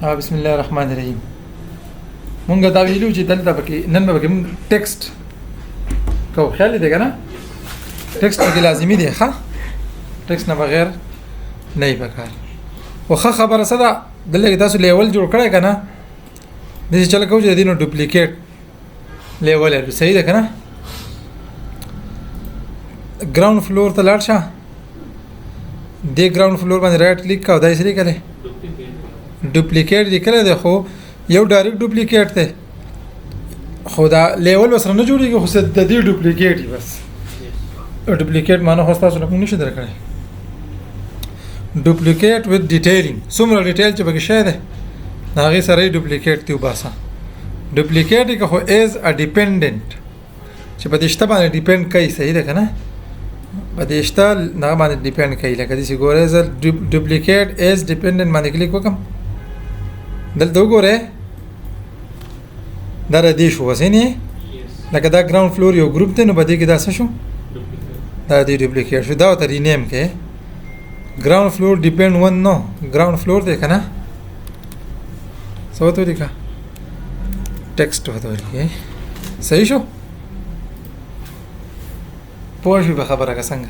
بسم الله الرحمن الرحیم. مونږ دا ویلو چې دلته پکې نن به کوم ټیکسټ کو خیال دی کنه ټیکسټ کې لازمي دی ښه ټیکسټ نه بغیر نه یې پکار وخه خبره صدا دلته تاسو لیول جوړ کړی کنه د دې چل کوو چې دینو ډوپلیکیټ لیول لري صحیح ده کنه ګراوند فلور ته لاړ شه د ګراوند فلور باندې رائټ کلیک کا دای سری کله ډوپلیکیټ لیکل دی خو یو ډایرکټ ډوپلیکیټ دی خو دا لیول وسره نه جوړیږي خو د دې ډوپلیکیټ بس ډوپلیکیټ معنی خو تاسو نه نشئ درکړئ ډوپلیکیټ وذ ډیټیلینګ څومره ډیټیل چې پکې شوی دی هغه سره ډوپلیکیټ دی وباسه ډوپلیکیټ کې خو از ا ډیپندنت چې په دې شته باندې ډیپند کوي صحیح ده کنه په دې شته نه باندې ډیپند کوي لکه دې ګوره از ډوپلیکیټ از ډیپندنت باندې کلیک وکم دلته وګوره دا ردی شو وسینی لکه دا ګراوند فلور یو ګروپ دی نو په دې کې دا څه شو دا دې ډوپلیکیټ شو دا ته رینیم کې ګراوند فلور ډیپند ون نو ګراوند فلور دی کنه سو ته لیکا ټیکسټ وته لیکي صحیح شو پوه شو به خبره کا څنګه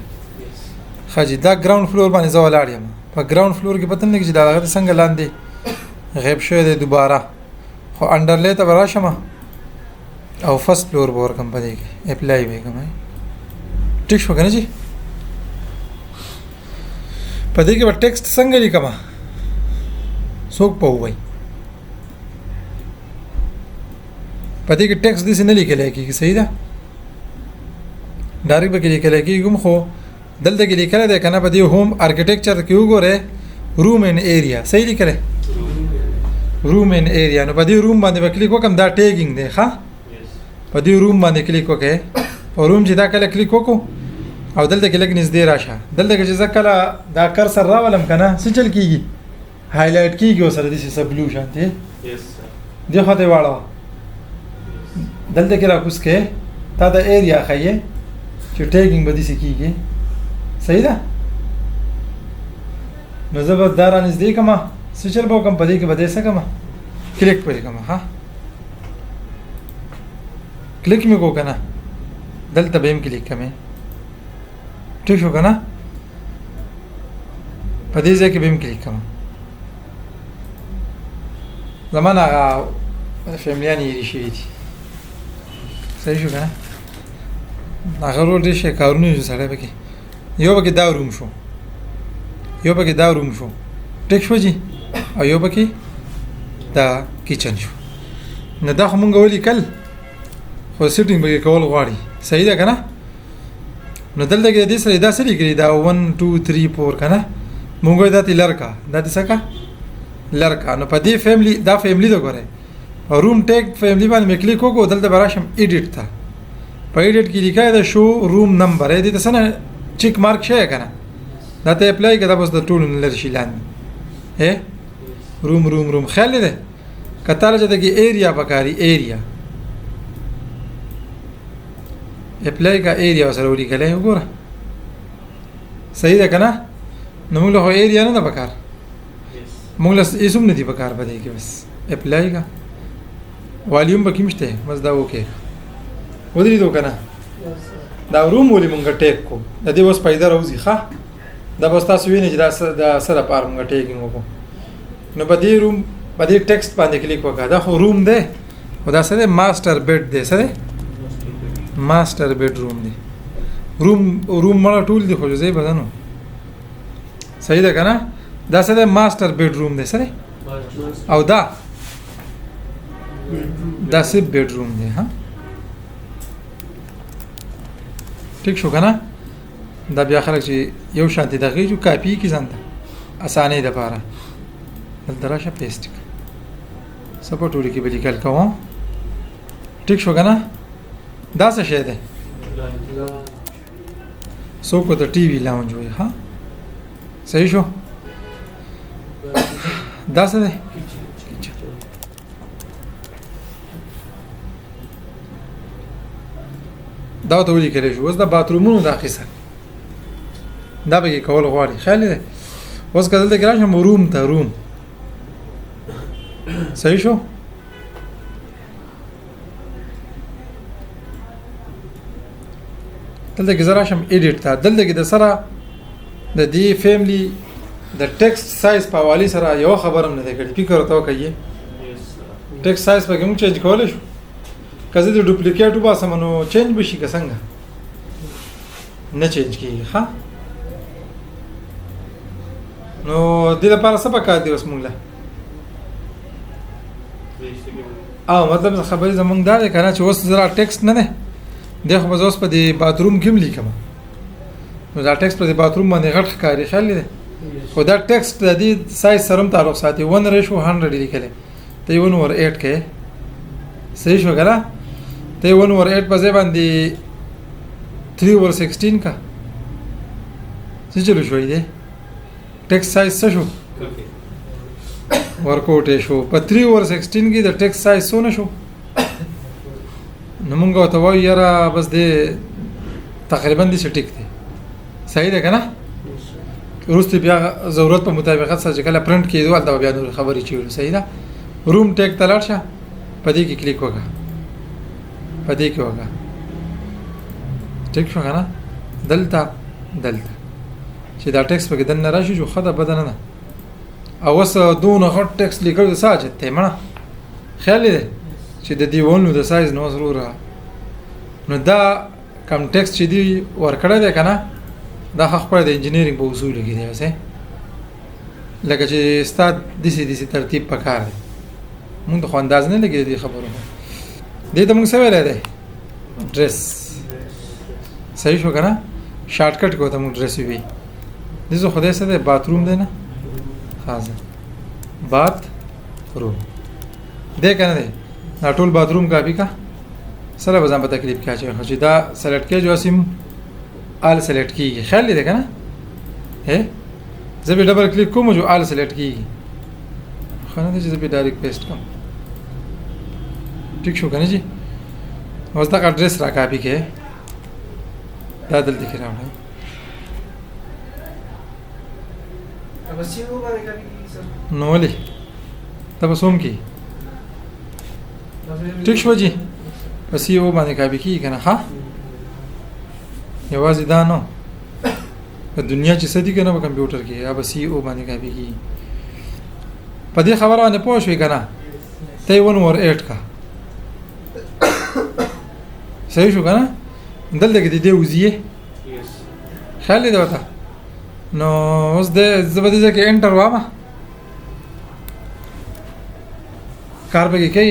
خاجي دا ګراوند فلور باندې زو ولاړ یم په ګراوند فلور کې پته نه کې دا هغه څنګه لاندې غیب شوی دی دوباره خو انډرلی ته راشم او فرست فلور به ورکم په دې کې اپلای به کوم ټیک شو کنه جی په دې کې به ټیکسټ څنګه لیکم څوک په وای په دې کې ټیکسټ دې نه لیکل کېږي صحیح ده ډایرکټ به لیکل کېږي خو دلته کې لیکل دی کنه په دې هوم ارکیټیکچر کې وګوره روم ان ایریا صحیح لیکل روم ان ایریا نو په دې روم باندې کلیک وکم دا ټیګینګ دی ښا په دې روم باندې کلیک وکې او روم چې دا کله کلیک وکړو او دلته کې لګ نږدې راشه دلته کې چې ځکه دا کرسر راولم کنه څه چل کیږي هایلایټ کیږي او سره دې څه بلو شانته یس دی خو ته واړه دلته کې راکوس کې تا دا ایریا خایې چې ټیګینګ به دې څه کیږي صحیح ده نو زبردار نږدې کما سوچر به کوم پدې کې بده څه کما کلیک پرې کما ها کلیک مې کو کنه دلته به هم کلیک کمه ټیک شو کنه پدې ځکه به هم کلیک کما زمانہ فیملیانی ریشي دي صحیح شو کنه هغه ورو دې شي کارونه سره پکې یو پکې دا روم شو یو پکې دا روم شو ټیک شو جی او یو پکې دا کچن شو نه دا خو مونږ ولیکل خو سیټینګ به کول غواړي صحیح ده کنه نو دلته کې دې سره دا سری کړی دا 1 2 3 4 کنه مونږ دا تلرکا دا څه کا لرکا نو په دې فیملی دا فیملی دا غره روم ټیک فیملی باندې کلیک وکړو دلته براشم ایډیټ تا په ایډیټ کې لیکای دا شو روم نمبر دې ته سره چیک مارک شي کنه دا ته اپلای کړه بس د ټول نل شي لاندې روم خیال دی کتاله چې دغه ایریا پکاري ایریا اپلای کا ایریا سره ولیکلای وګوره صحیح ده کنه نو موږ له ایریا نه پکار موږ له اسم نه دی پکار پدې کې بس اپلای کا والیوم به کیمشته بس دا اوکے ودرې دو کنه دا روم ولې مونږ ټیک کو د دې اوس پیدا راوځي ښه دا بس تاسو وینئ چې دا سره پار مونږ ټیکینګ وکړو نو په دې روم په دې ټیکسټ باندې کلیک وکړه دا خو روم دی او دا سره ماستر بیډ دی سره ماستر بیډ روم دی روم مړه ټول دی خو ځای بدنو صحیح ده کنه دا سره ماستر بیډ روم دی سره او دا سه بیډ روم دی ها ټیک شو کنه دا بیا خلک چې یو شانتي دغه جو کاپی کی ځانته اسانه ده پاره دراشه پیسټ سپورټ ولیکي به لیکل کوم ټیک شو کنه دا څه شی ده سو کو ته ټي وي لاونج وي ها صحیح شو دا څه ده دا ته ولیکل شو اوس د باترومونو د اخیسه دا به کول غواړي خیال دی اوس کله د ګراشم روم ته روم صحیح شو دلته کې زرا شم ایډیټ تا دلته کې د سره د دې فیملی د ټیکسټ سایز په حواله سره یو خبرم نه دی کړی فکر وته کوي ټیکسټ سایز په کوم چینج کولای شو کزه د ډوپلیکیټ وباسم نو چینج بشي که څنګه نه چینج کیږي ها نو د دې لپاره څه پکار دی اوس موږ له او مطلب خبرې زمونږ دا دی کنه چې اوس زرا ټیکسټ نه ده دغه به اوس په دې باتروم کې لیکم نو دا ټیکسټ په دې باتروم باندې غټ ښکاري خلې ده خو دا ټیکسټ د دې سایز سره تعلق ساتي 1:100 لیکل ته 1/8 کې صحیح شو کنه ته 1/8 په ځای باندې 3/16 کا څه چلو شوې ده ټیکسټ سایز څه شو ورکوټ شو په 3/16 کې د ټیکسټ سایز څونه شو نو مونږ ته وایو یاره بس دې تقریبا دې ټیک دی صحیح ده کنه وروسته بیا ضرورت په مطابقت سره کله پرنٹ کیدو ولدا بیا نور خبرې چیرې صحیح ده روم ټیک تلاړ شه پدې کې کلیک وکړه پدې کې وکړه ټیک شو کنه دلته چې دا ټیکس په کې دنه راشي جو خدای بدن نه او وس دون هټ ټیکس لیکل د ساجت ته مړه خیال دې چې د دیوالونو د سایز نو ضرور نو دا کم ټیکس چې دی ورکړه ده کنه دا خپل د انجینیرینګ په اصول کې دی وسه لکه چې استاد دسی ترتیب پکار دی مونږ خو انداز نه لګی دی خبرو دې ته مونږ څه ویل دی ډریس صحیح شو کنه شارټ کټ کو ته مونږ ډریس وی دې زه خدای سره باتروم دی نه خاصه بات روم دې کنه دی ټول باتروم کاپی کا سره بزن په تکلیف کې چې دا سلیکټ کې جو اسیم آل سلیکټ کیږي خیال دې کنه هه زه به ډبل کلیک کوم جو آل سلیکټ کیږي خو نه دې چې به ډایرکټ پیسټ کوم ټیک شو کنه جی اوس دا ایڈریس را کاپی کې دا دلته کې راوړم بس یو باندې کاپی کیږي سر نو ولې تاسو هم کی ټیک شو جی پس یو باندې کاپی کیږي کنه ها یوازې دا نو په دنیا چې سدي کنه په کمپیوټر کې یا بس یو باندې کاپی کیږي په دې خبره باندې پوه شوې کنه ته 1/8 کا صحیح شو کنه دلته کې دې وزیه خیال دې وتا نو اوس دې زبردست کې انټر وامه کار به کې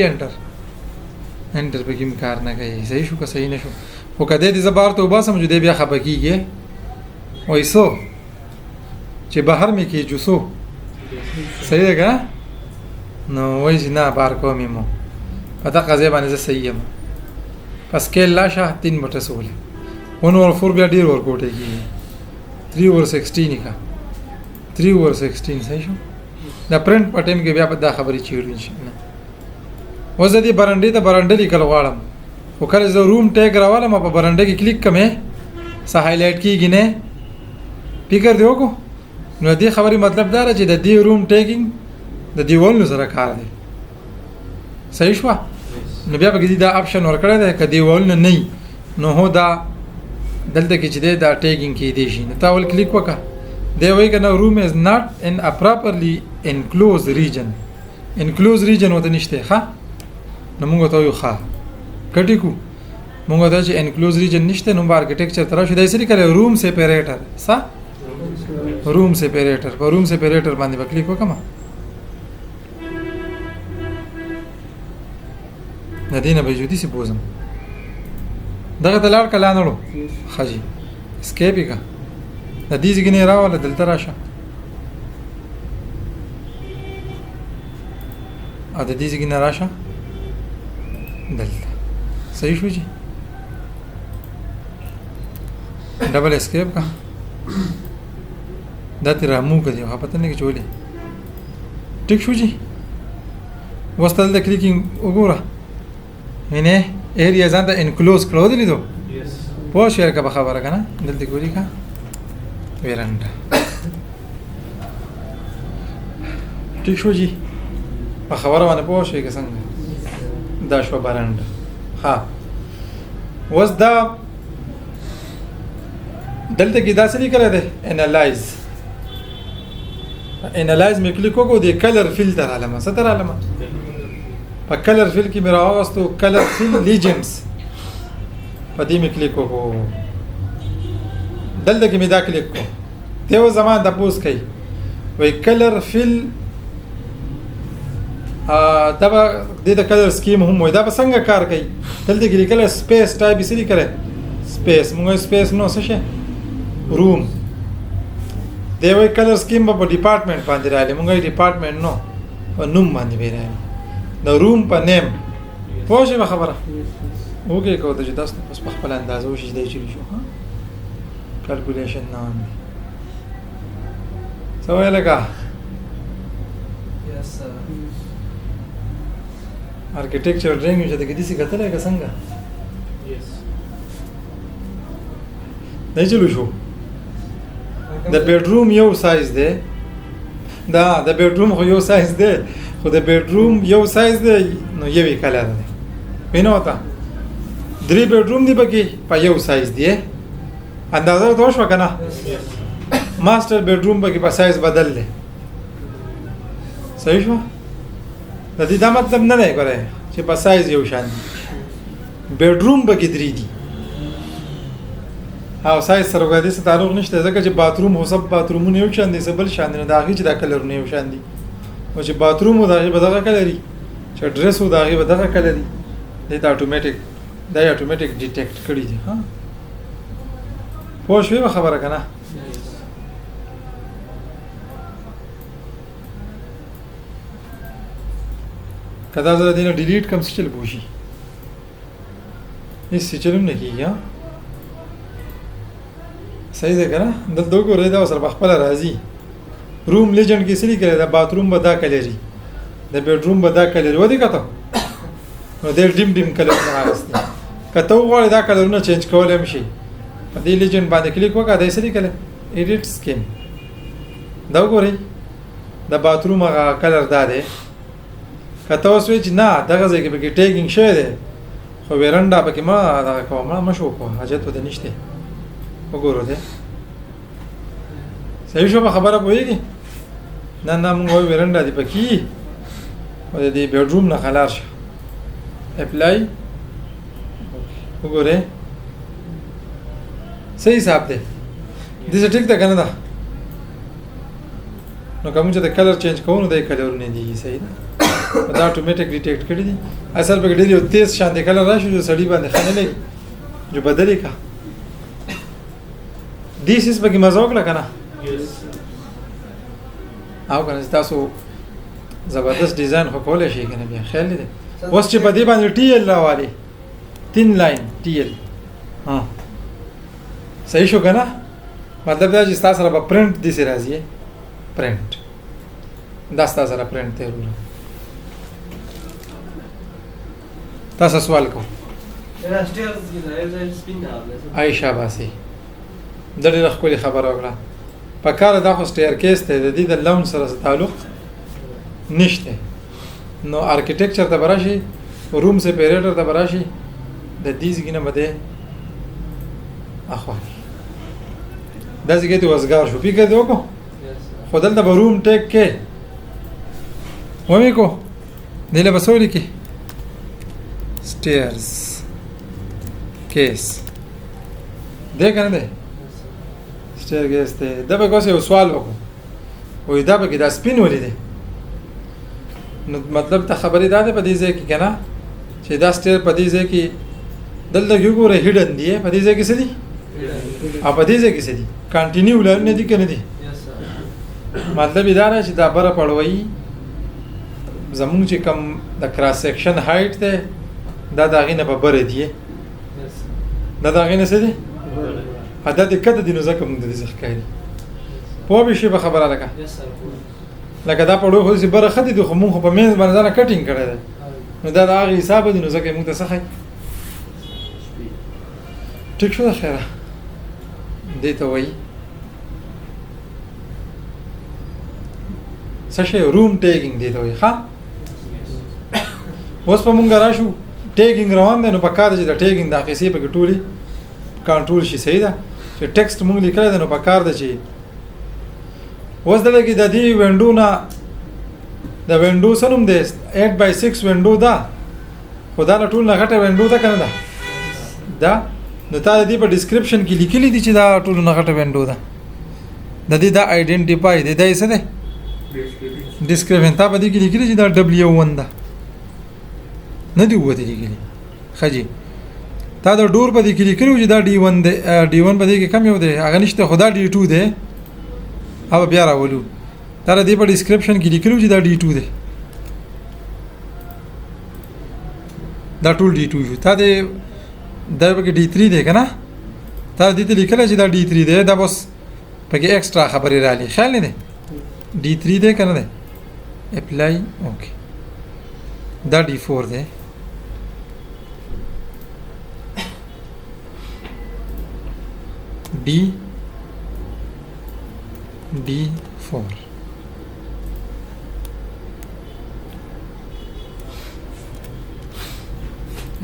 انټر په کوم کار نه کوي صحیح شو که صحیح نشو خو کده دې زبر ته وبا سمجو دې بیا خپکیږي وایسو چې بهر مې کې جوسو صحیح ده که نو وایي نه بار کومې مو پتا قضیه باندې زه صحیح یم پس کې لاشه 3 بټه سول 1/4 بیا ډیر ورکوټه کیږي 3/16 کا 3/16 صحیح شو دا پرنٹ پټم کې بیا په دا خبرې چیرې نشي وزه دې برانډې ته برانډې لیکل غواړم خو کله زه روم ټیګ راوالم په برانډې کې کلیک کمه سه هایلایټ کیږي نه فکر دی وکړو نو دې خبرې مطلب دا چې د دې روم ټیګینګ د دیوالونو سره کار دی صحیح شو نو بیا به دا آپشن ورکړی دی که دیوالونه نه نو هو دا دلته کې چې دا ټیګینګ کې دی شي نو تا ول کلیک وکړه دی وایي کنه روم از ناٹ ان ا پراپرلی انکلوز ریجن انکلوز ریجن وته نشته ښه نو موږ ته یو ښه کټی کو موږ ته چې انکلوز ریجن نشته نو آرکیټیکچر تر شو دای سری کړه روم سیپریټر څه روم سیپریټر په روم سیپریټر باندې کلیک وکم ندینه به جودي سي بوزم دغه دلار کله نه ورو خجی اسکیپ کا د دې ځګنی راواله دلته راشه ا د دې ځګنی راشه دلته صحیح شو جی ډبل اسکیپ کا دا تیر مو کړی هغه پته نه کې چولې ټیک شو جی وستل د کلیکینګ وګوره مینه ایریا ځان ته انکلوز کړو دی لیدو پوه شئ کا خبره کنه دلته ګوري کا ویرانډا ټیک شو جی په خبره باندې پوه شئ که څنګه دا شو برنډه ها اوس دا دلته کې دا څه لیکلی دی انالایز مې کلیک وکړو د کلر فلټر علامه څه تر علامه په کلر فیل کې مې راوستو کلر فیل لیجنډز په دې مې کلیک وکړو دلته کې مې دا کلیک کړو دی و زمان تپوس کوي وایي کلر فیل دا به د کلر سکیم هم وایي دا به څنګه کار کوي دلته کې لیکلی سپیس ټایپ یې څه لیکلی سپیس موږ سپیس نو څه شی روم دی وایي کلر سکیم به په ډپارټمنټ باندې راغلی موږ یې ډپارټمنټ نو په نوم باندې به راغلی د روم په نیم پوه شئ به خبره وکړئ که ورته چې تاسو بس په خپله اندازه وشي چې دی چیرې شو کلکولیشن نه باندې څه وایې لکه آرکیټیکچر ډرینګ چې دغه داسې کتلی که څنګه دی چلو شو د بیډروم یو سایز دی دا د بیډروم خو یو سایز دی خو د بیډروم یو سایز دی نو یوې کلر دی وینه وته 3 بیډروم دی پکې په یو سایز دی اندازه ته وشوه که نه ماسټر بیډروم پکې په سایز بدل دی صحیح شوه د دې دا مطلب نه دی ګورئ چې په سایز یو شان دي بیډروم پکې 3 دي او سایز سره غوډه څه تعلق نشته ځکه چې باتروم هو سب باترومونه یو شان دي سبل شان دي دا غي چې دا کلرونه یو شان دي او چې باتروم و دا غي بدغه کلري چې ډریس و دا غي بدغه کلري دا اتوماتیک ډیټیکټ کړی دي ها پوه شوې خبره کنه کدا زه دینه ډیلیټ کوم څه چل بوشي هیڅ چلم نه کیږي صحیح ده کنه دلته وګورئ دا سره خپل راځي روم لیجنډ کې سړي کړي دا باتروم به دا کلري د بیډروم به دا کلري ودی کته نو د ډیم کلر نه راځي کته وګورئ دا کلرونه چینج کولای شي په دې لیجنډ باندې کلیک وکړئ دا سړي کړي ایډیټ سکیم دا وګورئ د باتروم هغه کلر دا دی کته اوس وی چې نه دغه ځای کې به ټیګینګ شوی دی خو ورنډا پکې ما دا کوم ما شو کو حاجت ته نشته وګورو ده صحیح شو خبره پوهیږي نه موږ ورنډا دی پکې او د دې بیډروم نه خلاص شو اپلای وګوره صحیح حساب ده دې څه ټیک ده کنه دا نو کوم چې د کلر چینج کوو نو د کلر نه دی صحیح ده دا اتوماتیک ډیټیکټ کړی دي اصل په ډېر یو تیز شان د کلر راشي جو سړی باندې خنه لګي جو بدلی کا دیس اس بګي مزه وکړه کنه او کنه تاسو زبردست ډیزاین خو کولای شي کنه بیا خیال دې اوس چې په دې باندې ټی ال راوالي 3 لاین ټی ال ها صحیح شو کنه مطلب دا چې تاسو سره په پرنٹ دي سي راځي پرنٹ دا تاسو سره پرنٹ ته ورو تاسو سوال کو عائشہ باسي د ډېر خپل خبره وکړه په کار دا خو سټیر کیس ته د دې د لون سره تعلق نشته نو آرکیټیکچر ته براشي روم سپیریټر ته براشي د دې ځګنه مده اخو دا ځګې ته وزګار شو پیګه دی وکړو خدل د روم ټیک کې ومه کو دله بسولې کې stairs case ده کنه ده stair case ده دا به کوسه یو سوال وکړو وې دا به کې دا سپین ولې ده نو مطلب ته خبرې ده په دې ځای کې کنه چې دا stair په دې ځای کې دلته یو ګوره هډن دی په دې ځای کې څه دي په دې ځای کې څه دي کنټینیو لر نه دي کنه دي مطلب دا نه چې دا بره پړوي زمونږ چې کم د کراس سیکشن هایټ ده دا داغې نه به بره دی دا داغې نه څه دی دا د کده دی نو ځکه مونږ د دې څخه ښکاري پوه به شي به خبره لکه دا پړو خو داسې بره ښه دي خو مونږ خو په منځ باندې ځانه کټینګ کړی دی نو دا د هغې حسابه دي نو ځکه یې مونږ ته څه ښایي ټیک شو د خیره دې ته وایي څه شی روم ټیګینګ دې ته وایي ښه اوس په مونږ راشو ټیګینګ روان دی نو په کار دی چې د ټیګینګ د قصې په ټولي کنټرول شي صحیح ده چې ټیکسټ مونږ لیکل دی نو په کار دی چې اوس دلته کې د دې وینډو نه د وینډو سنوم دی 8x6 وینډو ده خدا له ټول نه غټه وینډو ده کنه دا نو تا دې په ډسکرپشن کې لیکلي دي چې دا ټول نه غټه وینډو ده د دې دا آیډنټیفای دی دا څه ده ډسکرپشن تا په دې کې لیکلي چې دا W1 ده نه دی وته لیکلي خجی تا دا ډور په دې کې لیکلو چې دا D1 ده D1 په دې کې کم یو ده هغه نشته خدا D2 ده او بیا راولو دا دې په ډسکرپشن کې لیکلو چې دا D2 ده دا ټول D2 شو تا دې دا به D3 ده کنه تا دې ته لیکل چې دا D3 ده دا بس پکې ایکسترا خبرې را لې خیال نه ده D3 ده کنه ده اپلای اوکے دا D4 ده D4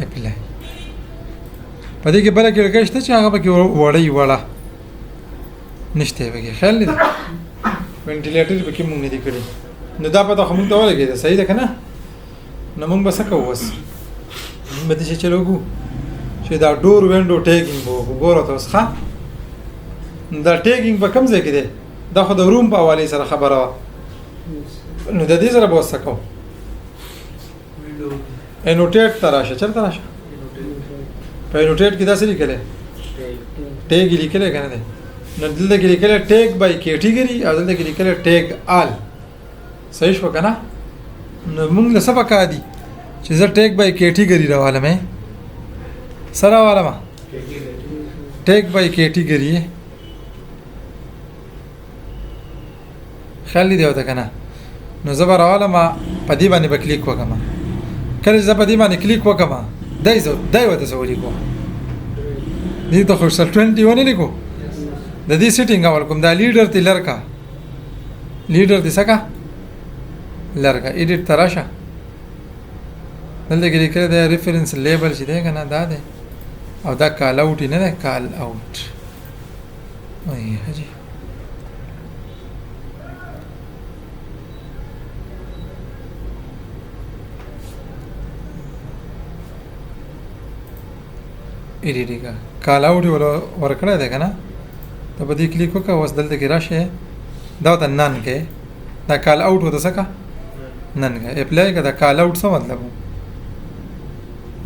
اپلای پدې کې بل کې لګښت چې هغه پکې وړه نشته پکې خیال نه وینټیلیټر پکې مونږ نه دی کړی نو دا په تاسو مونږ ته ولګي صحیح ده کنه نو مونږ بس کوو وس به دې چې چلوګو چې دا ډور وینډو ټیګینګ وګوره تاسو ښه دا ټیګینګ په کوم ځای کې دی دا خو د روم په حواله سره خبره نو د دې سره به وسکو انوټیټ تراشه چرته راشه په انوټیټ کې دا څه لیکل ټیګ لیکل کنه ده نو دلته کې لیکل ټیګ بای کیټګری او دلته کې لیکل ټیګ آل صحیح شو کنه نو موږ له سبق عادي چې زه ټیګ بای کیټګری راواله مې سره واله ما ټیګ بای کیټګری خالی دی وته کنه نو زبر راواله ما په دې باندې کلیک وکم کله چې په دې باندې کلیک وکم دای وته سو لیکو دې ته خو سر 21 لیکو د دې سیټینګ اول کوم دا لیډر تی لرکا لیډر دې سکا لرکا ایډیټ تراشه دلته کې لیکل دی ریفرنس لیبل چې دی کنه دا دی او دا کال اوټ نه ده کال اوټ وای هجی ایډیټ کا کال اوټ ورکړه ده کنه ته په دې کلیک وکړه اوس دلته کې راشه دا ته نن کې دا کال اوټ وته سکا نن کې اپلای کړه دا کال اوټ څه مطلب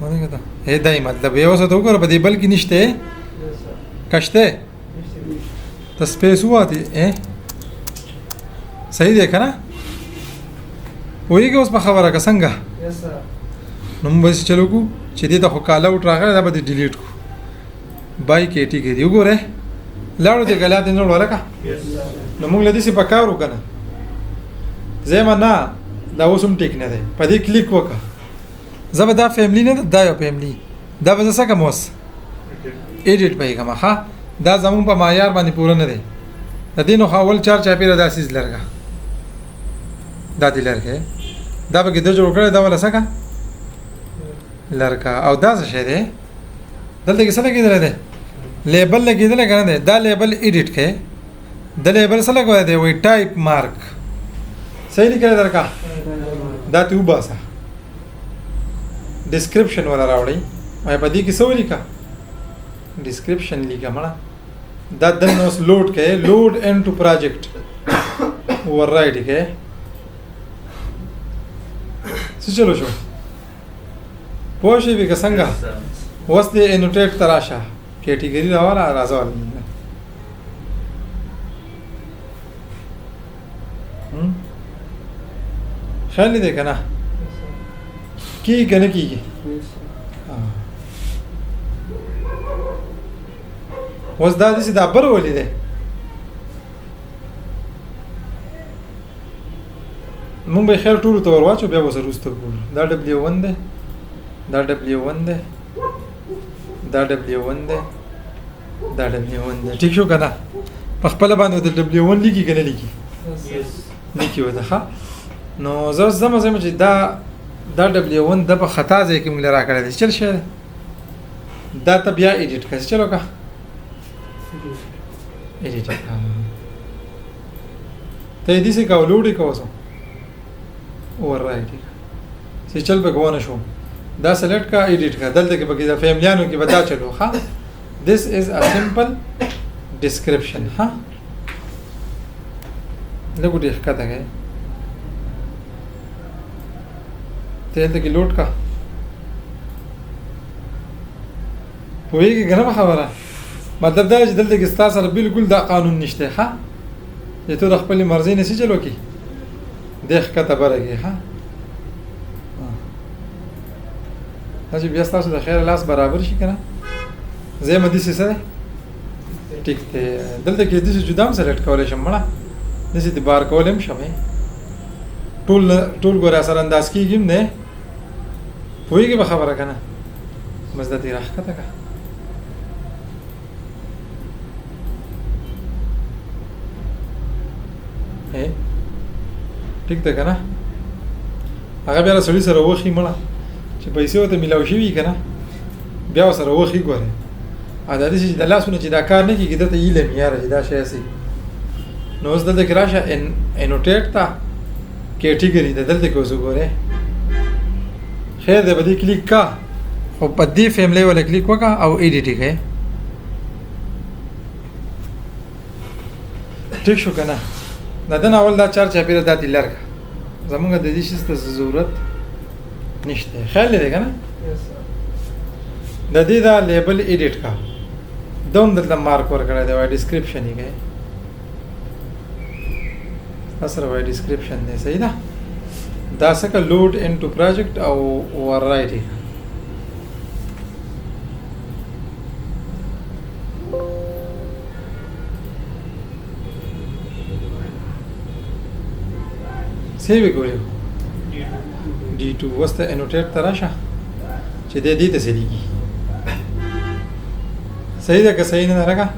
مونږ کته هي دای مطلب یو څه تو کور په دې بلکې نشته کشته ته سپیس واتی صحیح دی کنه وایي اوس په خبره کا څنګه نو موږ چلو کو چې دې ته خو کال اوټ راغلی دا به ډیلیټ کو بای کیټګری وګوره لاړو دې غلط نه ورکا نو موږ لدی سي پکارو کنه زما نه دا اوسم ټیک نه دی په دې کلیک وکړه زما دا فیملی نه دا یو فیملی دا به څه کوم اوس ایډیټ پای کوم ها دا زمون په معیار باندې پوره نه دی د دې نو خاول چار چا پیره داسې لرګه دا دې لرګه دا به د جوړ کړه دا ولا سکه لرګه او دا څه شه دی دلته کې څه لګیدل دی لیبل لګیدل کنه دی دا لیبل ایډیټ کړه د لیبل څه لګوي دی وای ټایپ مارک صحیح لیکل درکا دا ته وباسه ډسکرپشن ولا راوړی مې په دې کې څه ولیکا ډسکرپشن لیکه مړه دا د نو لوډ کې لوډ انټو پروجیکټ ور رائټ کې څه چلو شو پوښې به څنګه وس دې انوټیټ تراشه کیټګری راواله راځول خیال دې کنه کی کنه کیږي وس دا دې دا بر ولې ده مونږ به خیر ټول تور واچو بیا وسه روسته ګور دا W1 ده دا W1 ده دا W1 ده دا W1 ده ټیک شو کنه په خپل باندې د W1 لیکي کنه لیکي لیکي وته ښه نو زه چې دا دا W1 د په خطا ځای کې موږ را کړی دی چل شه دا ته بیا ایډیټ کړئ چلو کا ایډیټ ته دې څه کاولوډي کوسو اور راځي چې چل به کوونه شو دا سلیکټ کا ایډیټ کا دلته کې بګی دا فیملیانو کې بدا چلو ها this is a simple description ها لګو دې ښکته کې ته کې لوټ کا پوهیږي کنه خبره مطلب دا چې دلته کې ستاسو سره بالکل دا قانون نشته ها چې ته د خپل مرزي نه سي چلو کې د ښکته برګي ها چې بیا تاسو د خیر لاس برابر شي کنه زه مې دې څه سره ټیک ته دلته کې دې جدا هم سلیکټ کولای شم مړه دې دې بار کولم شمه ټول ګور اثر انداز کیږم نه پوهیږي به خبره کنه مزه دې راخته کا ټیک ده کنه هغه بیا سړی سره وخی مړه چې پیسې وته ملاو شي کنه بیا سره وخی ګوره ا د دې چې د لاسونو چې دا کار نه کیږي دته ایله میاره دا شی سي نو اوس دلته کراشه انوټیټ تا کیټګری د دلته کو زه ګوره خیر دې باندې کلیک کا او په دې فیملی ولا کلیک وکا او ایډیټ کړئ ټیک شو کنه دا نه اول دا چار چاپیره د دې لارګه زمونږ د دې شي ست ضرورت نشته خیال دې کنه د دې دا لیبل ایډیټ کا دوم دلته مارک ور کړی دا ډیسکرپشن یې کې اسره وای ډیسکرپشن دی صحیح ده دا څنګه لود انټو پروجیکټ او ور رائټ سیو ګورې D2 وسته انوټیټ تراشه چې دې ته سړيږي صحیح ده که صحیح نه راګه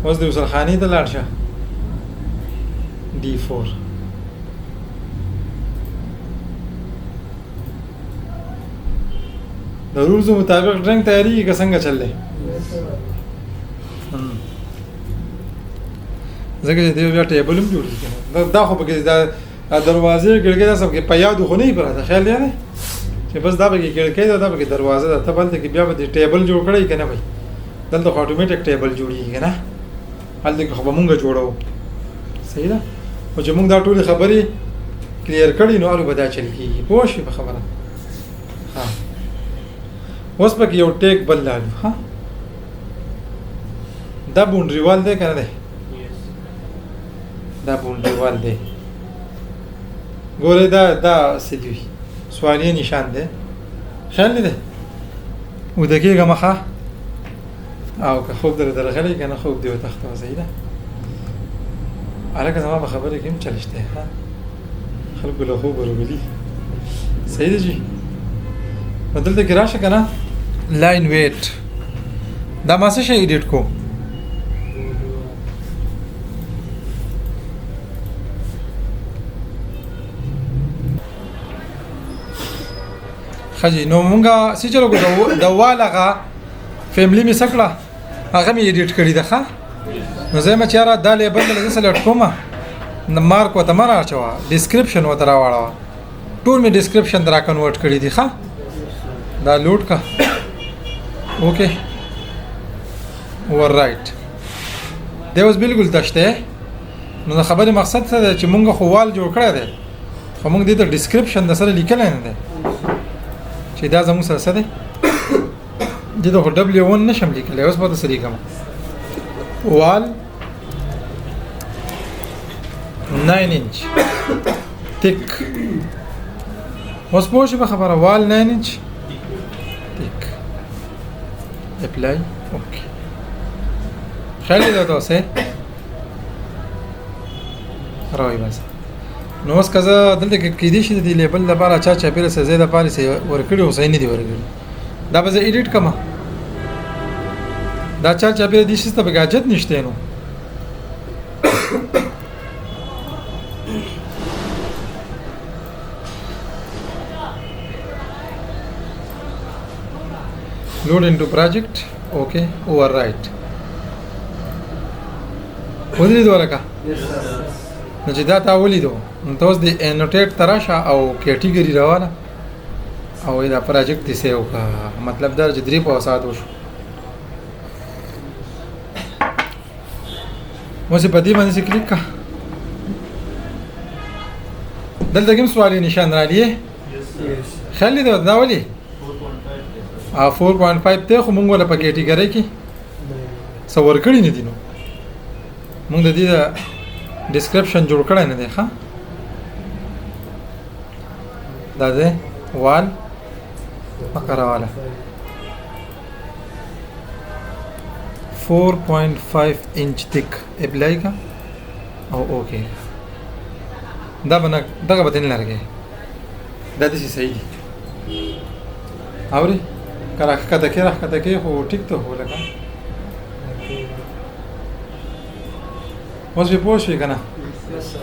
اوس د وصل خاني ته لاړ شه D4 د رولز مطابق ډرنګ تیاری که څنګه چللې زګر دې بیا ټیبل هم جوړ کړي دا خو به دا دروازې ګړګې دا سب کې پیاد خو نه پراته خیال یې چې بس دا به ګړګې دا به دروازه ده ته بل ته بیا به ټیبل جوړ کړی کنه بھائی دلته اتوماتیک ټیبل جوړیږي کنه هلته خو به مونږ جوړو صحیح ده او چې مونږ دا ټول خبرې کلیر کړي نو اړو به دا چل کیږي پوه شئ په خبره ها اوس به یو ټیک بل لالو ها دا باونډري وال دی کنه دی دا باونډري وال دی ګوره دا سیدوی سوالی نشان ده خیال ده و دقیقه مخه او که خوب در غلی کنه خوب دیو تخت وزیده علاقه زمان بخبره کم چلشته ها خلق له خوب رو بلی صحیح جی بدل ده گراشه کنه لاین ویٹ دا ماسه شه ایډیټ کو خجی نو مونږه سی چلو کو د والغه فیملی می سکړه هغه می ایډیټ کړی ده ښا نو زما چاره د لیبل له سلټ کومه د مارک وته مرا چوا ډیسکرپشن وته راوړا ټول می ډیسکرپشن درا کنورټ کړی دی ښا دا لوډ کا اوکے ور رائټ دا اوس بالکل تشته نو خبره مقصد څه ده چې مونږ خو وال جوړ کړی دی خو مونږ دې ته ډیسکرپشن د سره لیکل نه ده چې دا زموږ سره څه دی دې ته W1 نشم لیکلی اوس به تاسو لیکم وال 9 inch thick اوس پوه شئ په خبره وال 9 inch thick apply اوکې خیال دې تاسو راوي بس نو اوس کزه دلته کې دې شي د لیبل لپاره چا پیره سه زیاده پاره سه ورکړي او صحیح نه دی ورکړي دا به ایډیټ کما دا چا پیره دې شي ته بګاجت نشته نو load into project okay overwrite ودې ورکا Yes, sir. نو چې دا تا ولیدو نو تاسو د انوټیټ تراشه او کیټګوري راواله او دا پروجیکټ دې سیو کا مطلب دا چې 3 په ساعت وشو مو چې په دې باندې کلیک کا دلته کوم سوالي نشان را لې Yes. خلي دا ولي 4.5 ته خو مونږ ولا په کیټګوري کې څور کړی نه دي نو مونږ د دې ډیسکرپشن جوړ کړی نه دی ښا دا ده وال فقره والا 4.5 inch thick اپلای کا او اوکے دا بنا دغه بدن لرګي دا د صحیح دي اوري کله کته کې خو ټیک ته هو لګا اوس به پوه شئ کنه Yes, sir.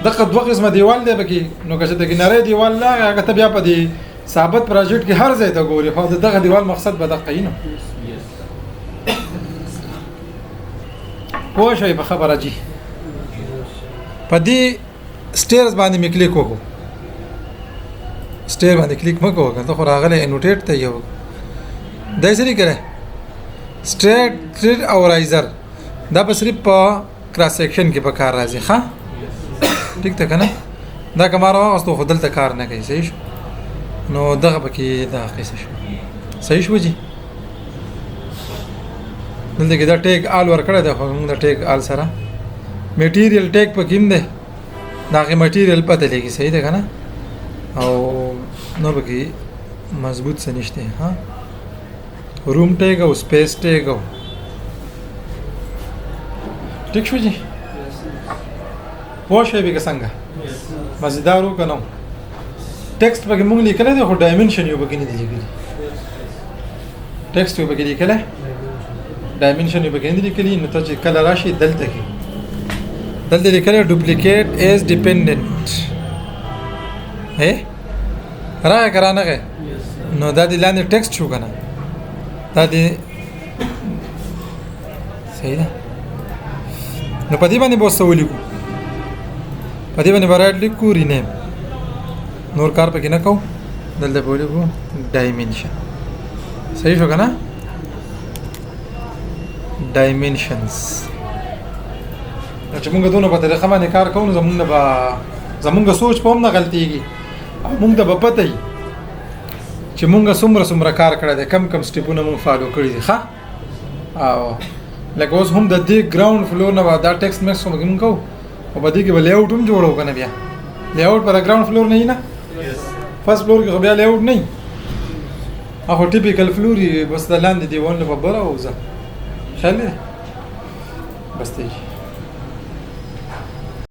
دغه دوه قسمه دیوال دی بکی نو که چې د کناره دیوال لا هغه ته بیا په دې ثابت پروجیکټ کې هر ځای ته ګوري خو دغه دیوال مقصد به دقه نه پوه شئ په خبره جی په دې سټیرز باندې می کلیک وکړو سټیر باندې کلیک مکو کنه خو راغله انوټیټ ته یو دای سری کړه سټریټ او رایزر دا به صرف په کراس سیکشن کې په کار راځي ښا ټیک ته کنه دا کمارو اوس ته خدل ته کار نه کوي صحیح شو نو دغه پکې دا قصه شو صحیح شو جی دلته کې دا ټیک آل ور کړه دا خو موږ دا ټیک آل سره میټیریل ټیک پکې هم ده دا کې میټیریل پته لګي صحیح ده کنه او نو پکې مضبوط څه نشته ها روم ټیک او سپیس ټیک او ټیک شو جی Yes, پوه به څنګه yes. مزیدارو کنه ټیکست پکې موږ لیکل دي خو ډایمنشن یو پکې نه دی لیکل ټیکست یو پکې لیکل ډایمنشن یو پکې نه دی لیکل نو ته چې کله راشي دلته کې دلته لیکل ډوپلیکیټ از ډیپندنت هه راغی کرانه Yes, sir. نو دا دی لاندې ټیکست شو کنه دا دی صحیح ده نو په دې باندې به څه ولیکو په دې باندې برایټ لیکو رینیم نور کار پکې نه کوو دلته به ولیکو ډایمنشن صحیح شو کنه ډایمنشنز چې موږ دونه په طریقه باندې کار کوو زمونږ سوچ په هم نه غلطیږي موږ ته به پته وي چې موږ څومره کار کړی دی کم سټیپونه موږ فالو کړي دي ښه او لکه اوس هم د دې ګراوند فلور نه دا ټیکسټ میکس موږ کوو او په دې کې به لیاوټ هم جوړو کنه بیا لیاوټ په ګراوند فلور نه نه Yes. فرست فلور کې خو بیا لیاوټ نه هغه ټیپیکل فلور بس د لاندې دیوال نه په بره او ځه خاله بس ته